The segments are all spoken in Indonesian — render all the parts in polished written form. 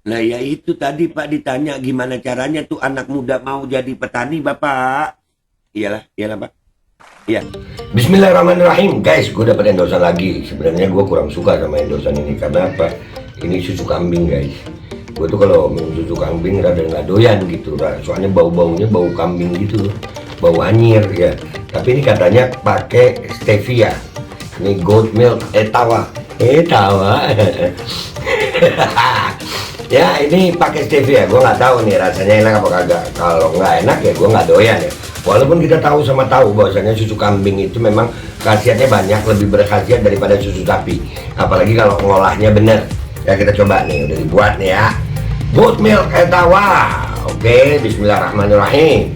Nah ya itu tadi Pak ditanya gimana caranya tuh anak muda mau jadi petani Bapak. Iyalah, iyalah Pak. Iya. Bismillahirrahmanirrahim. Guys, gue dapat endorsan lagi. Sebenarnya gue kurang suka sama endorsan ini. Karena apa? Ini susu kambing guys. Gue tuh kalau minum susu kambing rada nggak doyan gitu. Soalnya bau-baunya bau kambing gitu. Bau anyir ya. Tapi ini katanya pakai stevia. Ini goat milk etawa. Etawa. Ya ini pakai stevia, gue nggak tahu nih rasanya enak apa kagak. Kalau nggak enak ya gue nggak doyan ya. Walaupun kita tahu sama tahu bahwasanya susu kambing itu memang khasiatnya banyak, lebih berkhasiat daripada susu sapi. Apalagi kalau ngolahnya bener. Ya kita coba nih, udah dibuat nih ya. Goat milk etawa. Oke, Bismillahirrahmanirrahim.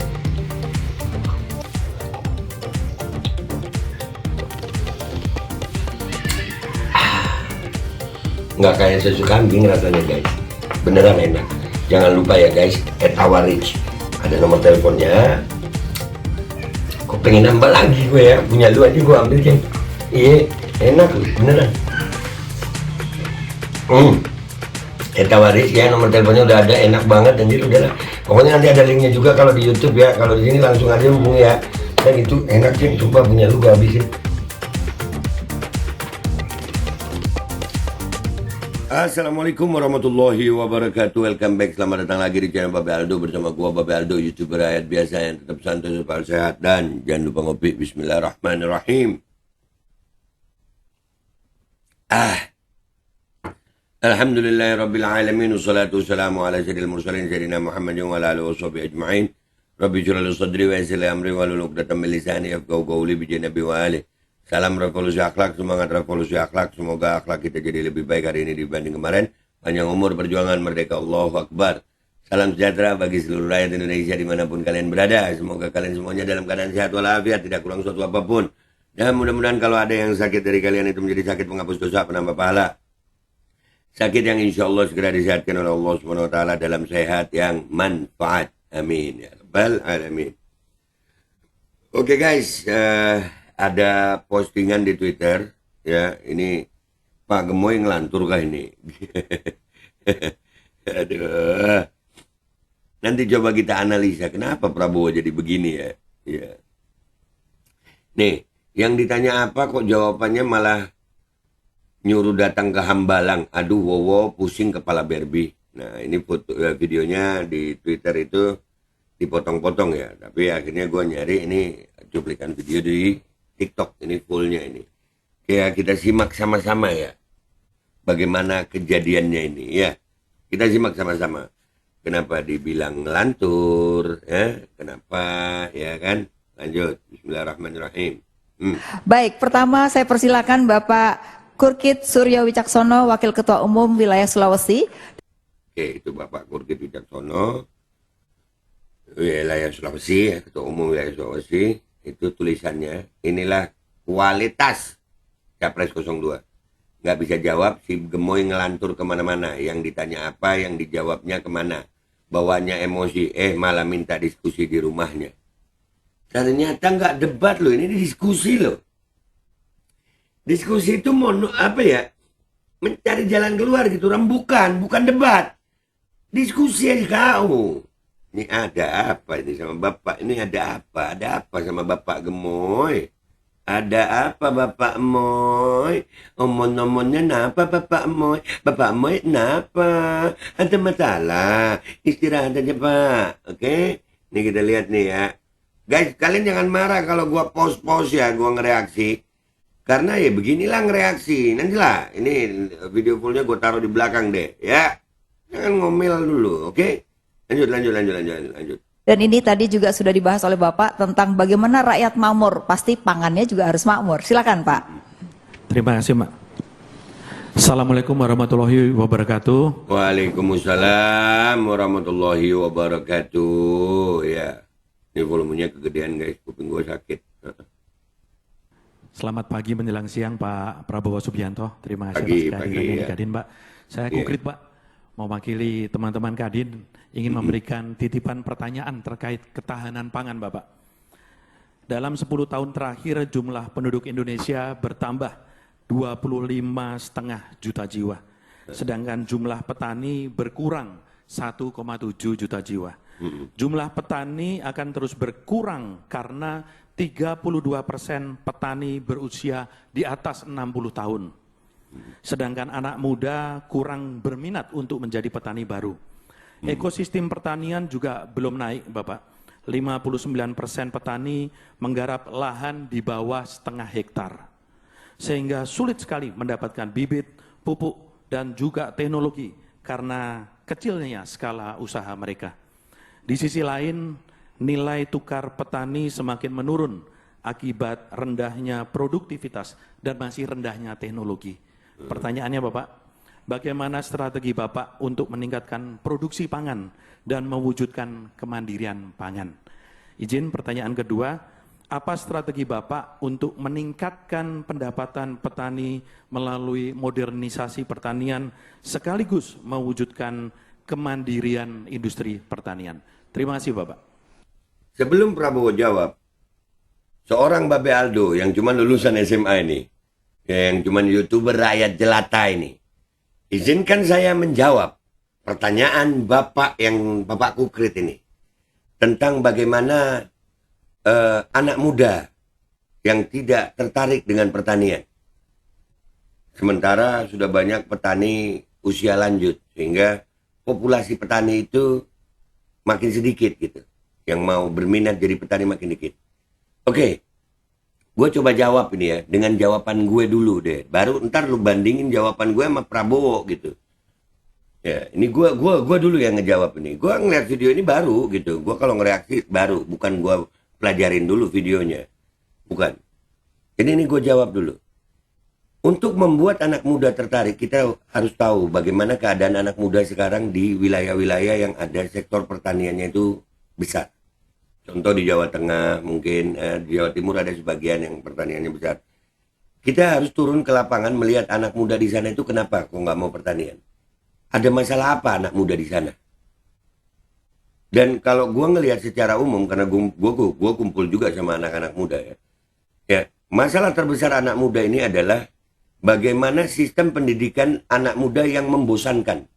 Nggak kayak susu kambing rasanya guys. Beneran enak. Jangan lupa ya guys, Etawa Rich. Ada nomor teleponnya. Kok pengen nambah lagi gue ya, punya lu aja gue ambil kan. Iya, enak loh, beneran. Etawa Rich ya, nomor teleponnya udah ada, enak banget anjir udahlah. Pokoknya nanti ada linknya juga kalau di YouTube ya. Kalau di sini langsung aja hubungi ya. Dan itu enak sih, coba punya lu gue habisin. Assalamualaikum warahmatullahi wabarakatuh. Welcome back, selamat datang lagi di channel Babe Aldo. Bersama gua Babe Aldo, YouTuber rakyat biasa yang tetap santai supaya sehat. Dan jangan lupa ngopi. Bismillahirrahmanirrahim. Alhamdulillahirrabbilalamin. Wassalatu wassalamu ala sayyidil mursalin Sayyidina Muhammadin wa ala alihi washabihi ajma'in. Rabbi syrah li sadri wa yassir li amri wahlul 'uqdatam min lisani yafqahu qawli bi nabi wa alihi. Salam revolusi akhlak, semangat revolusi akhlak. Semoga akhlak kita jadi lebih baik hari ini dibanding kemarin. Panjang umur, perjuangan, merdeka, Allahu Akbar. Salam sejahtera bagi seluruh rakyat Indonesia dimanapun kalian berada. Semoga kalian semuanya dalam keadaan sehat walafiat, tidak kurang suatu apapun. Dan mudah-mudahan kalau ada yang sakit dari kalian itu menjadi sakit penghapus dosa, penambah pahala. Sakit yang insya Allah segera disehatkan oleh Allah SWT dalam sehat yang manfaat. Amin. Ya Rabbal Alamin. Oke guys, ada postingan di Twitter ya, ini Pak Gemoy ngelantur kah ini? Aduh. Nanti coba kita analisa kenapa Prabowo jadi begini ya. Ya. Nih, yang ditanya apa kok jawabannya malah nyuruh datang ke Hambalang. Aduh, wowo pusing kepala Barbie. Nah, ini foto videonya di Twitter itu dipotong-potong ya. Tapi akhirnya gue nyari ini cuplikan video di TikTok, ini fullnya ini. Kayak kita simak sama-sama ya. Bagaimana kejadiannya ini ya. Kita simak sama-sama. Kenapa dibilang ngelantur ya? Kenapa ya kan? Lanjut. Bismillahirrahmanirrahim. Baik, pertama saya persilakan Bapak Kurkit Suryo Wicaksono, Wakil Ketua Umum Wilayah Sulawesi. Oke, itu Bapak Kurkit Wicaksono, Wilayah Sulawesi, Ketua Umum Wilayah Sulawesi. Itu tulisannya, inilah kualitas Capres 02. Nggak bisa jawab, si Gemoy ngelantur kemana-mana. Yang ditanya apa, yang dijawabnya kemana. Bawanya emosi, malah minta diskusi di rumahnya. Ternyata nggak debat loh, ini diskusi loh. Diskusi itu apa ya, mencari jalan keluar gitu, bukan debat. Diskusi aja kau. Ini ada apa ini sama Bapak? Ini ada apa? Ada apa sama Bapak Gemoy? Ada apa Bapak Moy? Omong-omongnya napa Bapak Moy? Bapak Moy napa? Ada masalah? Istirahat aja Pak. Oke? Ini kita lihat nih ya. Guys, kalian jangan marah kalau gua post-post ya, gua ngereaksi. Karena ya beginilah ngereaksi. Nantilah, ini video fullnya gua taruh di belakang deh ya. Jangan ngomel dulu, oke? Lanjut. Dan ini tadi juga sudah dibahas oleh Bapak tentang bagaimana rakyat makmur. Pasti pangannya juga harus makmur. Silakan Pak. Terima kasih Pak. Assalamualaikum warahmatullahi wabarakatuh. Waalaikumsalam warahmatullahi wabarakatuh. Ya, ini volumenya kegedean guys, kuping gue sakit. Selamat pagi menjelang siang Pak Prabowo Subianto. Terima kasih atas kehadirannya di Kadin Pak. Saya Kukrit Pak, mewakili teman-teman Kadin ingin memberikan titipan pertanyaan terkait ketahanan pangan Bapak. Dalam 10 tahun terakhir jumlah penduduk Indonesia bertambah 25,5 juta jiwa. sedangkan jumlah petani berkurang 1,7 juta jiwa. Jumlah petani akan terus berkurang karena 32% petani berusia di atas 60 tahun. Sedangkan anak muda kurang berminat untuk menjadi petani baru. Ekosistem pertanian juga belum naik, Bapak. 59% petani menggarap lahan di bawah setengah hektar. Sehingga sulit sekali mendapatkan bibit, pupuk, dan juga teknologi karena kecilnya skala usaha mereka. Di sisi lain, nilai tukar petani semakin menurun akibat rendahnya produktivitas dan masih rendahnya teknologi. Pertanyaannya Bapak, bagaimana strategi Bapak untuk meningkatkan produksi pangan dan mewujudkan kemandirian pangan? Izin pertanyaan kedua, apa strategi Bapak untuk meningkatkan pendapatan petani melalui modernisasi pertanian sekaligus mewujudkan kemandirian industri pertanian? Terima kasih Bapak. Sebelum Prabowo jawab, seorang Babe Aldo yang cuma lulusan SMA ini, yang cuma YouTuber rakyat jelata ini, izinkan saya menjawab pertanyaan Bapak yang Bapak Kukrit ini tentang bagaimana anak muda yang tidak tertarik dengan pertanian. Sementara sudah banyak petani usia lanjut, sehingga populasi petani itu makin sedikit gitu. Yang mau berminat jadi petani makin dikit. Oke, gue coba jawab ini ya, dengan jawaban gue dulu deh. Baru ntar lu bandingin jawaban gue sama Prabowo gitu. Ya, ini gue dulu yang ngejawab ini. Gue ngeliat video ini baru gitu. Gue kalau ngereaksi baru, bukan gue pelajarin dulu videonya. Bukan. Jadi ini gue jawab dulu. Untuk membuat anak muda tertarik, kita harus tahu bagaimana keadaan anak muda sekarang di wilayah-wilayah yang ada sektor pertaniannya itu besar. Contoh di Jawa Tengah, mungkin di Jawa Timur ada sebagian yang pertaniannya besar. Kita harus turun ke lapangan melihat anak muda di sana itu kenapa kok nggak mau pertanian. Ada masalah apa anak muda di sana? Dan kalau gue ngelihat secara umum, karena gue kumpul juga sama anak-anak muda ya. Ya, masalah terbesar anak muda ini adalah bagaimana sistem pendidikan anak muda yang membosankan.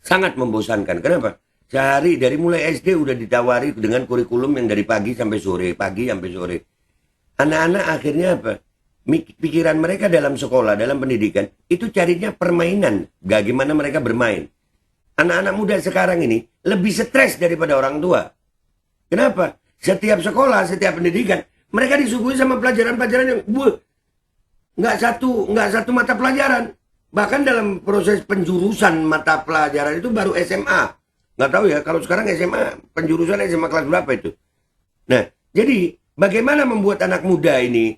Sangat membosankan. Kenapa? Sehari dari mulai SD udah ditawari dengan kurikulum yang dari pagi sampai sore, pagi sampai sore. Anak-anak akhirnya apa? Pikiran mereka dalam sekolah, dalam pendidikan, itu carinya permainan. Bagaimana mereka bermain. Anak-anak muda sekarang ini lebih stres daripada orang tua. Kenapa? Setiap sekolah, setiap pendidikan, mereka disuguhi sama pelajaran-pelajaran yang nggak satu mata pelajaran. Bahkan dalam proses penjurusan mata pelajaran itu baru SMA. Nggak tahu ya, kalau sekarang SMA, penjurusan SMA kelas berapa itu? Nah, jadi bagaimana membuat anak muda ini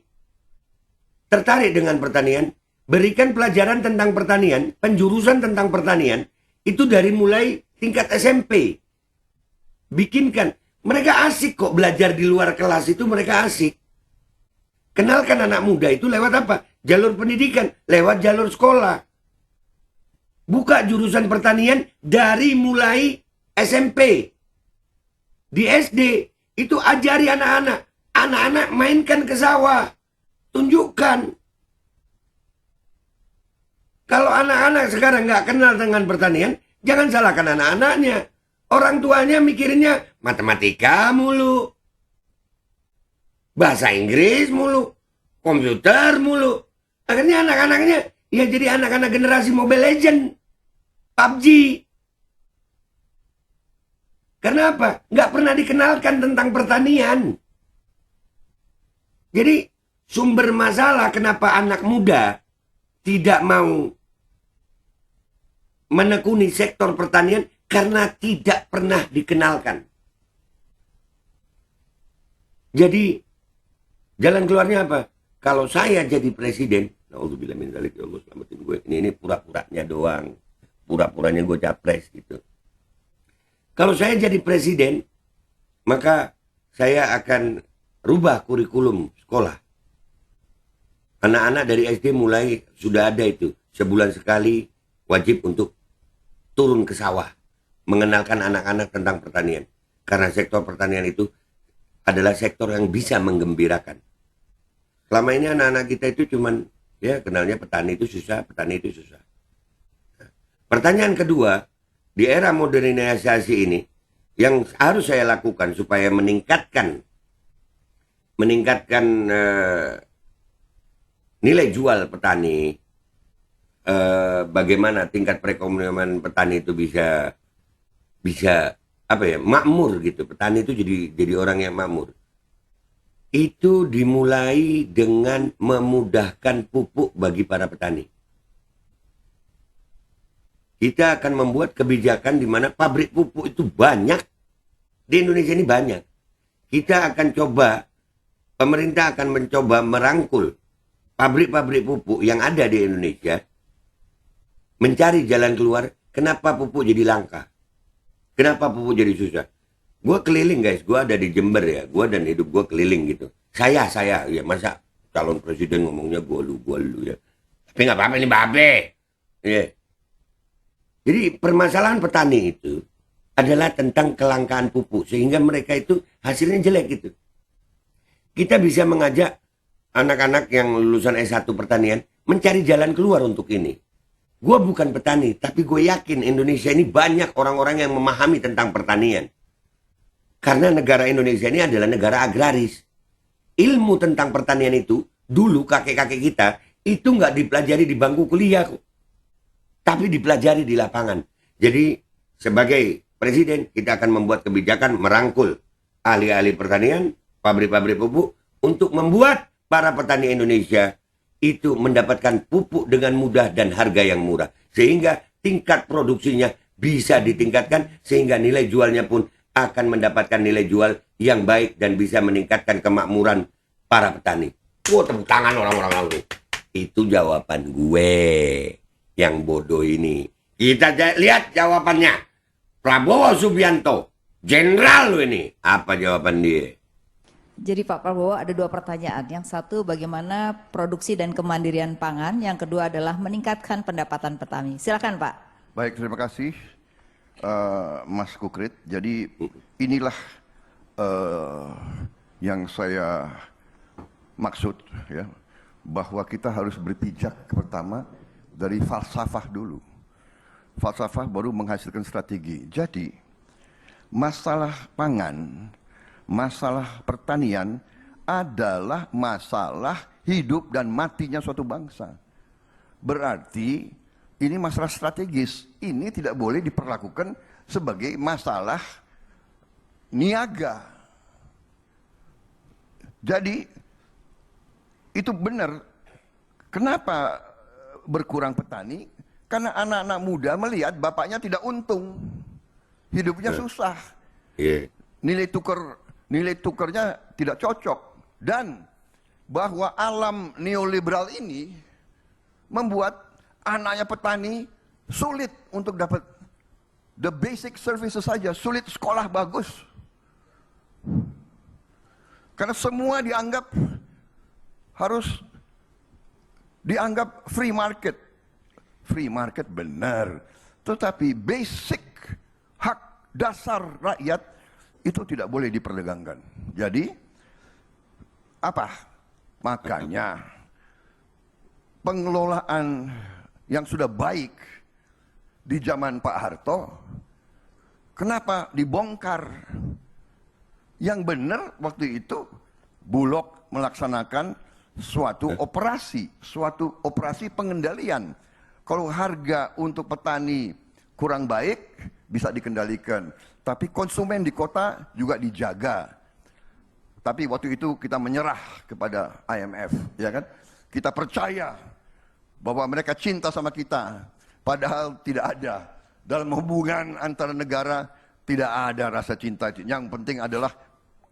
tertarik dengan pertanian? Berikan pelajaran tentang pertanian, penjurusan tentang pertanian, itu dari mulai tingkat SMP. Bikinkan. Mereka asik kok belajar di luar kelas itu, mereka asik. Kenalkan anak muda itu lewat apa? Jalur pendidikan, lewat jalur sekolah. Buka jurusan pertanian dari mulai SMP. Di SD, itu ajari anak-anak. Anak-anak mainkan ke sawah. Tunjukkan. Kalau anak-anak sekarang nggak kenal dengan pertanian, jangan salahkan anak-anaknya. Orang tuanya mikirinnya matematika mulu. Bahasa Inggris mulu. Komputer mulu. Akhirnya anak-anaknya ya jadi anak-anak generasi Mobile Legend. PUBG. Karena apa? Nggak pernah dikenalkan tentang pertanian. Jadi sumber masalah kenapa anak muda tidak mau menekuni sektor pertanian karena tidak pernah dikenalkan. Jadi jalan keluarnya apa? Kalau saya jadi presiden, naudzubillah min dzalik, ya Allah selamatin gue. Ini pura-puranya doang. Pura-puranya gue capres gitu. Kalau saya jadi presiden, maka saya akan rubah kurikulum sekolah. Anak-anak dari SD mulai sudah ada itu. Sebulan sekali wajib untuk turun ke sawah. Mengenalkan anak-anak tentang pertanian. Karena sektor pertanian itu adalah sektor yang bisa menggembirakan. Selama ini anak-anak kita itu cuman Ya, kenalnya petani itu susah, petani itu susah. Pertanyaan kedua, di era modernisasi ini, yang harus saya lakukan supaya meningkatkan nilai jual petani, bagaimana tingkat perekonomian petani itu bisa apa ya, makmur gitu. Petani itu jadi orang yang makmur. Itu dimulai dengan memudahkan pupuk bagi para petani. Kita akan membuat kebijakan di mana pabrik pupuk itu banyak. Di Indonesia ini banyak. Kita akan coba, pemerintah akan mencoba merangkul pabrik-pabrik pupuk yang ada di Indonesia, mencari jalan keluar. Kenapa pupuk jadi langka? Kenapa pupuk jadi susah? Gue keliling guys, gue ada di Jember ya, gue dan hidup gue keliling gitu. Saya, ya masa calon presiden ngomongnya gue lu ya. Tapi nggak apa-apa ini babe. Ya. Jadi permasalahan petani itu adalah tentang kelangkaan pupuk, sehingga mereka itu hasilnya jelek gitu. Kita bisa mengajak anak-anak yang lulusan S1 pertanian mencari jalan keluar untuk ini. Gue bukan petani, tapi gue yakin Indonesia ini banyak orang-orang yang memahami tentang pertanian. Karena negara Indonesia ini adalah negara agraris. Ilmu tentang pertanian itu, dulu kakek-kakek kita, itu nggak dipelajari di bangku kuliah kok. Tapi dipelajari di lapangan. Jadi sebagai presiden, kita akan membuat kebijakan merangkul ahli-ahli pertanian, pabrik-pabrik pupuk, untuk membuat para petani Indonesia itu mendapatkan pupuk dengan mudah dan harga yang murah. Sehingga tingkat produksinya bisa ditingkatkan, sehingga nilai jualnya pun akan mendapatkan nilai jual yang baik dan bisa meningkatkan kemakmuran para petani. Tepuk tangan orang-orang itu. Itu jawaban gue yang bodoh ini. Kita lihat jawabannya. Prabowo Subianto, jenderal lu ini. Apa jawaban dia? Jadi Pak Prabowo ada 2 pertanyaan. Yang satu bagaimana produksi dan kemandirian pangan. Yang kedua adalah meningkatkan pendapatan petani. Silakan Pak. Baik, terima kasih Mas Kukrit. Jadi inilah yang saya maksud ya, bahwa kita harus berpijak pertama dari falsafah dulu. Falsafah baru menghasilkan strategi. Jadi masalah pangan, masalah pertanian adalah masalah hidup dan matinya suatu bangsa. Berarti ini masalah strategis. Ini tidak boleh diperlakukan sebagai masalah niaga. Jadi itu benar. Kenapa berkurang petani? Karena anak-anak muda melihat bapaknya tidak untung. Hidupnya susah. Nilai tukarnya tidak cocok. Dan bahwa alam neoliberal ini membuat anaknya petani sulit untuk dapat the basic services saja, sulit sekolah bagus. Karena semua harus dianggap free market. Free market benar, tetapi basic hak dasar rakyat itu tidak boleh diperdagangkan. Jadi apa? Makanya pengelolaan yang sudah baik di zaman Pak Harto, kenapa dibongkar? Yang benar waktu itu Bulog melaksanakan suatu operasi pengendalian. Kalau harga untuk petani kurang baik bisa dikendalikan, tapi konsumen di kota juga dijaga. Tapi waktu itu kita menyerah kepada IMF, ya kan? Kita percaya bahwa mereka cinta sama kita, padahal tidak ada. Dalam hubungan antara negara tidak ada rasa cinta. Yang penting adalah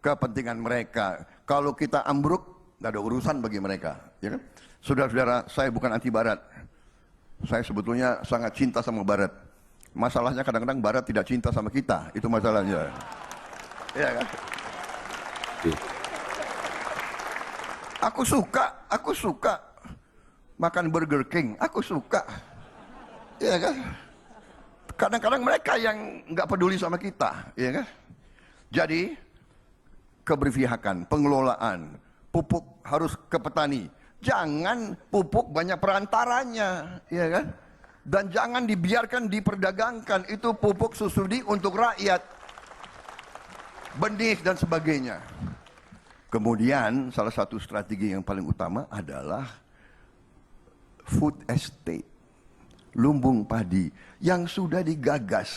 kepentingan mereka. Kalau kita ambruk, tidak ada urusan bagi mereka, ya kan? Saudara-saudara, saya bukan anti Barat. Saya sebetulnya sangat cinta sama Barat. Masalahnya kadang-kadang Barat tidak cinta sama kita, itu masalahnya. Ya kan? Aku suka makan Burger King, aku suka. Ya kan? Kadang-kadang mereka yang nggak peduli sama kita, ya kan? Jadi keberpihakan, pengelolaan pupuk harus ke petani. jangan pupuk banyak perantaranya, ya kan? Dan jangan dibiarkan diperdagangkan, itu pupuk subsidi untuk rakyat, benih dan sebagainya. Kemudian salah satu strategi yang paling utama adalah food estate, lumbung padi yang sudah digagas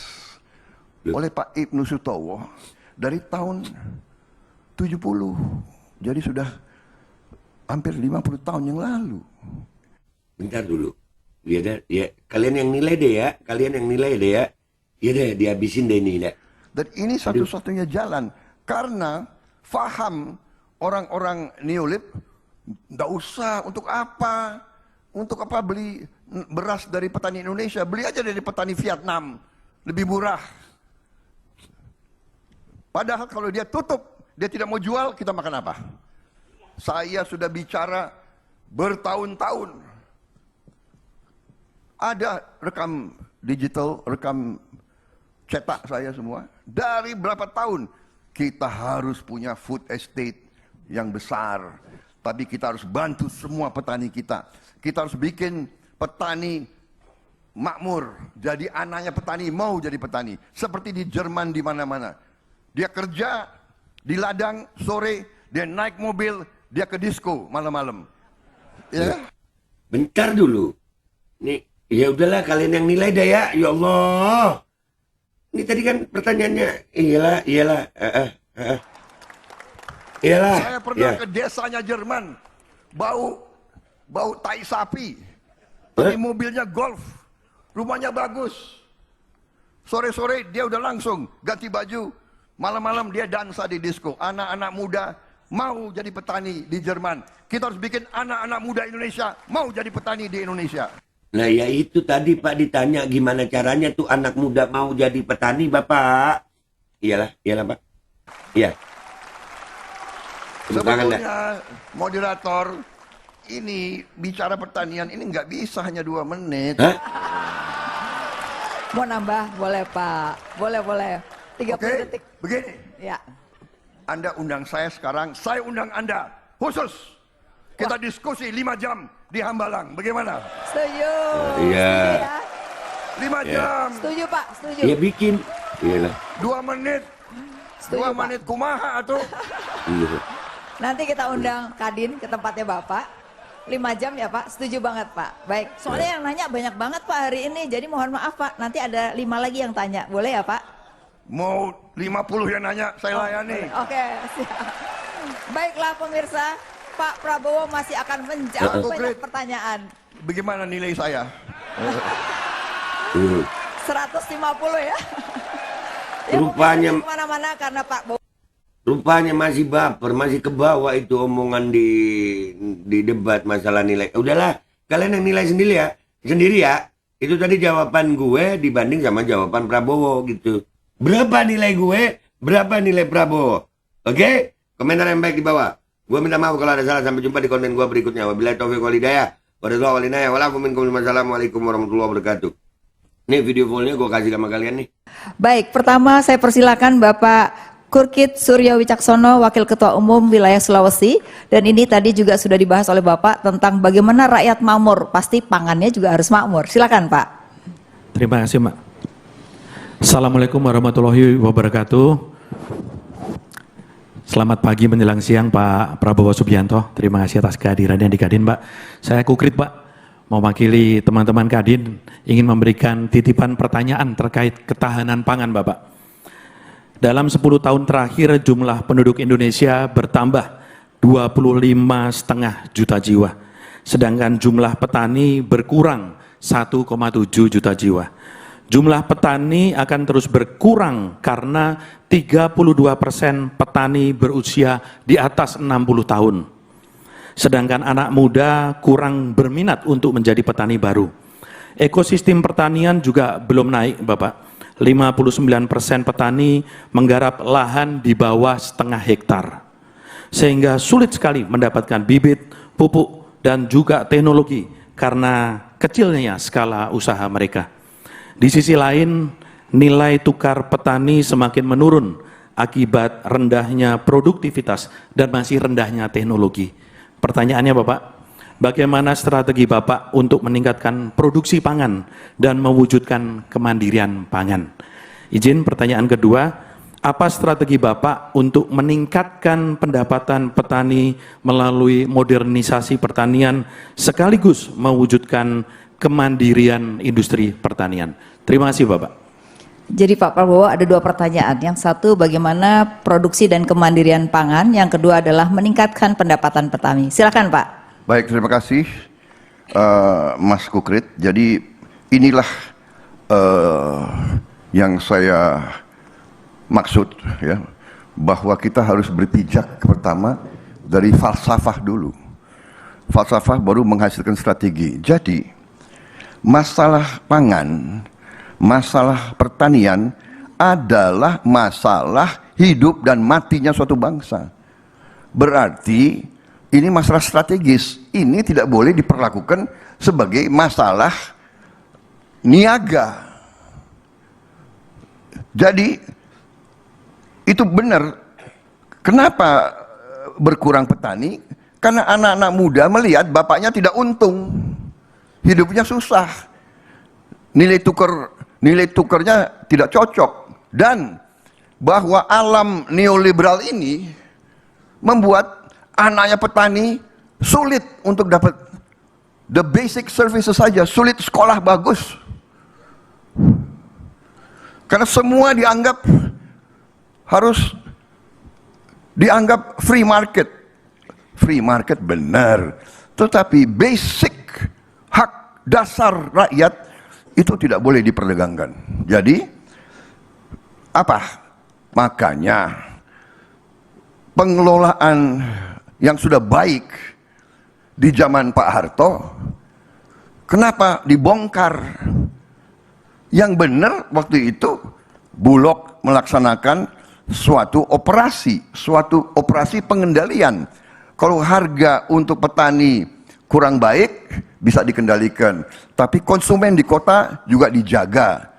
oleh Pak Ibnu Sutowo dari tahun 70. Jadi sudah hampir 50 tahun yang lalu. Bentar dulu. Ya, kalian yang nilai deh ya. Ya deh, dihabisin deh ini. Deh. Dan ini satu-satunya jalan. Karena faham orang-orang neolib, nggak usah, untuk apa? Untuk apa beli beras dari petani Indonesia? Beli aja dari petani Vietnam. Lebih murah. Padahal kalau dia tutup, dia tidak mau jual, kita makan apa? Saya sudah bicara bertahun-tahun. Ada rekam digital, rekam cetak saya semua. Dari berapa tahun kita harus punya food estate yang besar. Tapi kita harus bantu semua petani kita. Kita harus bikin petani makmur. Jadi anaknya petani mau jadi petani. Seperti di Jerman di mana-mana. Dia kerja di ladang sore, dia naik mobil, dia ke disco malam-malam. Ya. Bentar dulu. Nih, ya udahlah kalian yang nilai dah ya. Ya Allah. Ini tadi kan pertanyaannya. Iyalah. Iyalah. Saya pernah ke desanya Jerman. Bau tai sapi. Tapi mobilnya Golf. Rumahnya bagus. Sore-sore dia udah langsung ganti baju. Malam-malam dia dansa di disco. Anak-anak muda mau jadi petani di Jerman. Kita harus bikin anak-anak muda Indonesia mau jadi petani di Indonesia. Nah ya itu tadi Pak ditanya gimana caranya tuh anak muda mau jadi petani Bapak. Iyalah Pak. Iya. Sebetulnya moderator ini bicara pertanian ini nggak bisa hanya 2 menit. Hah? Mau nambah? Boleh Pak. Boleh. 30 Oke, detik. begini. Ya. Anda undang saya sekarang, saya undang Anda khusus. Kita diskusi 5 jam di Hambalang. Bagaimana? Setuju. Iya. Setuju ya. 5 jam. Setuju Pak, setuju. Iya bikin. Iyalah. 2 menit. Setuju, 2 Pak. menit kumaha tuh. Iya. Nanti kita undang Kadin ke tempatnya Bapak. 5 jam ya Pak, setuju banget Pak. Baik, soalnya yang nanya banyak banget Pak hari ini. Jadi mohon maaf Pak, nanti ada 5 lagi yang tanya. Boleh ya Pak? Mau 50 yang nanya, saya layani. Oke, siap. Baiklah pemirsa, Pak Prabowo masih akan menjawab banyak Konkret. pertanyaan. Bagaimana nilai saya? 150 ya. Rupanya- Ya, kemana-mana karena Pak Bowo. Rupanya masih baper, masih ke bawah itu omongan di debat masalah nilai. Udahlah, kalian yang nilai sendiri ya. Itu tadi jawaban gue dibanding sama jawaban Prabowo gitu. Berapa nilai gue, berapa nilai Prabowo? Oke? Komentar yang baik di bawah. Gue minta maaf kalau ada salah. Sampai jumpa di konten gue berikutnya. Wabillahi taufiq wal hidayah. Wassalamualaikum warahmatullahi wabarakatuh. Nih video fullnya gue kasih sama kalian nih. Baik, pertama saya persilakan Bapak Kurkit Surya Wicaksono, Wakil Ketua Umum Wilayah Sulawesi. Dan ini tadi juga sudah dibahas oleh Bapak tentang bagaimana rakyat makmur. Pasti pangannya juga harus makmur. Silakan Pak. Terima kasih, Mak. Assalamualaikum warahmatullahi wabarakatuh. Selamat pagi menjelang siang Pak Prabowo Subianto. Terima kasih atas kehadirannya di Kadin, Pak. Saya Kukrit, Pak. Mewakili teman-teman Kadin ingin memberikan titipan pertanyaan terkait ketahanan pangan, Bapak. Dalam 10 tahun terakhir jumlah penduduk Indonesia bertambah 25,5 juta jiwa. Sedangkan jumlah petani berkurang 1,7 juta jiwa. Jumlah petani akan terus berkurang karena 32% petani berusia di atas 60 tahun. Sedangkan anak muda kurang berminat untuk menjadi petani baru. Ekosistem pertanian juga belum naik, Bapak. 59% petani menggarap lahan di bawah setengah hektar. Sehingga sulit sekali mendapatkan bibit, pupuk, dan juga teknologi karena kecilnya skala usaha mereka. Di sisi lain, nilai tukar petani semakin menurun akibat rendahnya produktivitas dan masih rendahnya teknologi. Pertanyaannya Bapak, bagaimana strategi Bapak untuk meningkatkan produksi pangan dan mewujudkan kemandirian pangan? Izin pertanyaan kedua, apa strategi Bapak untuk meningkatkan pendapatan petani melalui modernisasi pertanian sekaligus mewujudkan kemandirian industri pertanian? Terima kasih Bapak. Jadi Pak Prabowo ada dua pertanyaan. Yang satu bagaimana produksi dan kemandirian pangan, yang kedua adalah meningkatkan pendapatan petani. Silakan Pak. Baik, terima kasih Mas Kukrit. Jadi inilah yang saya maksud, ya, bahwa kita harus berpijak pertama dari falsafah dulu. Falsafah baru menghasilkan strategi. Jadi masalah pangan, masalah pertanian adalah masalah hidup dan matinya suatu bangsa. Berarti ini masalah strategis. Ini tidak boleh diperlakukan sebagai masalah niaga. Jadi itu benar. Kenapa berkurang petani? Karena anak-anak muda melihat bapaknya tidak untung. Hidupnya susah. Nilai tukarnya tidak cocok, dan bahwa alam neoliberal ini membuat anaknya petani sulit untuk dapat the basic services saja, sulit sekolah bagus, karena semua dianggap free market benar, tetapi basic hak dasar rakyat itu tidak boleh diperdagangkan. Jadi apa? Makanya pengelolaan yang sudah baik di zaman Pak Harto, kenapa dibongkar? Yang benar waktu itu Bulog melaksanakan suatu operasi pengendalian. Kalau harga untuk petani kurang baik bisa dikendalikan, tapi konsumen di kota juga dijaga.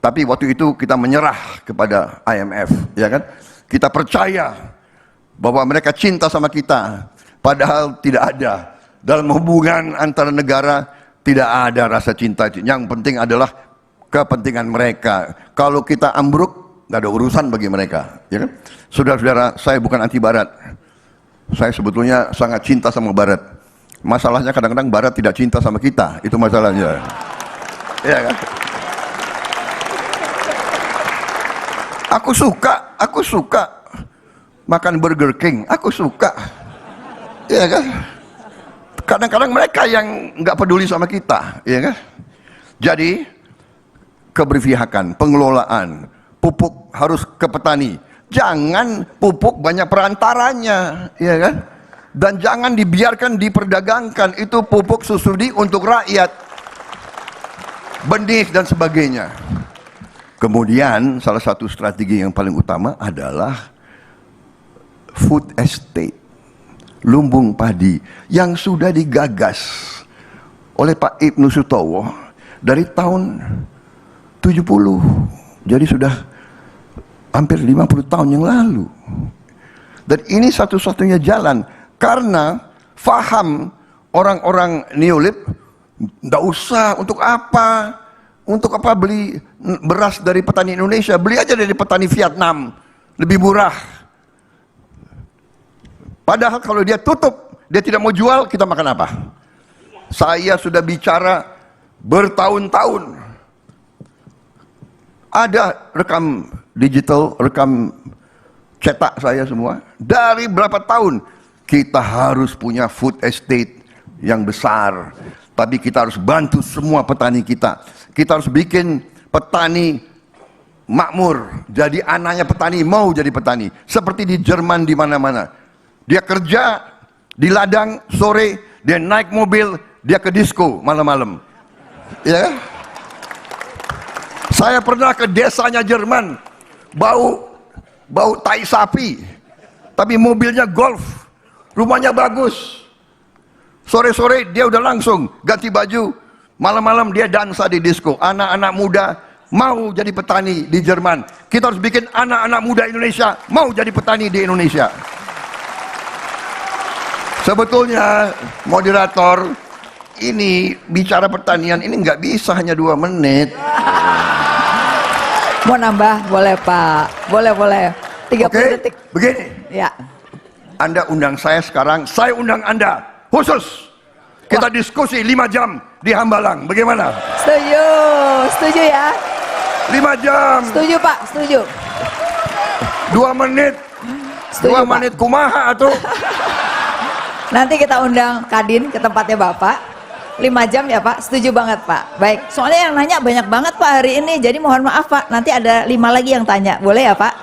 Tapi waktu itu kita menyerah kepada IMF, ya kan? Kita percaya bahwa mereka cinta sama kita, padahal tidak ada. Dalam hubungan antara negara tidak ada rasa cinta. Yang penting adalah kepentingan mereka. Kalau kita ambruk, nggak ada urusan bagi mereka, ya kan? Saudara-saudara, saya bukan anti Barat. Saya sebetulnya sangat cinta sama Barat. Masalahnya kadang-kadang Barat tidak cinta sama kita, itu masalahnya. Ya kan? Aku suka makan Burger King, aku suka. Ya kan? Kadang-kadang mereka yang nggak peduli sama kita, ya kan? Jadi keberpihakan, pengelolaan pupuk harus ke petani. Jangan pupuk banyak perantaranya, ya kan? Dan jangan dibiarkan diperdagangkan, itu pupuk subsidi untuk rakyat, benih dan sebagainya. Kemudian salah satu strategi yang paling utama adalah food estate, lumbung padi, yang sudah digagas oleh Pak Ibnu Sutowo dari tahun 70. Jadi sudah hampir 50 tahun yang lalu. Dan ini satu-satunya jalan. Karena faham orang-orang neolib, nggak usah untuk apa beli beras dari petani Indonesia, beli aja dari petani Vietnam, lebih murah. Padahal kalau dia tutup, dia tidak mau jual, kita makan apa? Saya sudah bicara bertahun-tahun. Ada rekam digital, rekam cetak saya semua. Dari berapa tahun? Kita harus punya food estate yang besar, tapi kita harus bantu semua petani kita. Kita harus bikin petani makmur, jadi anaknya petani mau jadi petani. Seperti di Jerman, di mana-mana. Dia kerja di ladang, sore dia naik mobil, dia ke disco malam-malam. Ya, saya pernah ke desanya Jerman, bau tai sapi, tapi mobilnya Golf. Rumahnya bagus. Sore-sore dia udah langsung ganti baju. Malam-malam dia dansa di disco. Anak-anak muda mau jadi petani di Jerman. Kita harus bikin anak-anak muda Indonesia mau jadi petani di Indonesia. Sebetulnya moderator ini bicara pertanian ini nggak bisa hanya 2 menit. Mau nambah boleh Pak, boleh 30 Oke, detik. begini. Ya, Anda undang saya sekarang, saya undang Anda khusus. Kita diskusi 5 jam di Hambalang. Bagaimana? setuju ya, 5 jam, setuju Pak, setuju. 2 menit, Setuju, 2 Pak. menit kumaha tuh. Nanti kita undang Kadin ke tempatnya Bapak. 5 jam ya Pak, setuju banget Pak. Baik, soalnya yang nanya banyak banget Pak hari ini, jadi mohon maaf Pak, nanti ada 5 lagi yang tanya, boleh ya Pak?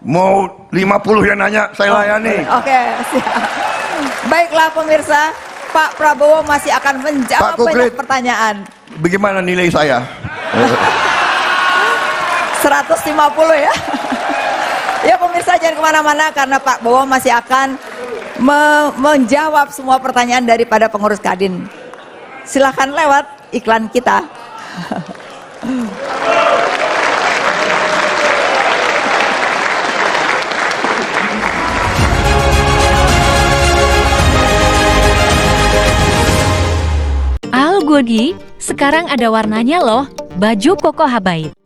Mau 50 yang nanya, saya layani. Oke, siap. Baiklah pemirsa, Pak Prabowo masih akan menjawab Pak Kukrit. banyak pertanyaan. Bagaimana nilai saya? 150 ya. Ya pemirsa jangan kemana-mana karena Pak Bowo masih akan menjawab semua pertanyaan daripada pengurus Kadin. Silahkan lewat iklan kita. Al Godi, sekarang ada warnanya loh, baju Koko Habaib.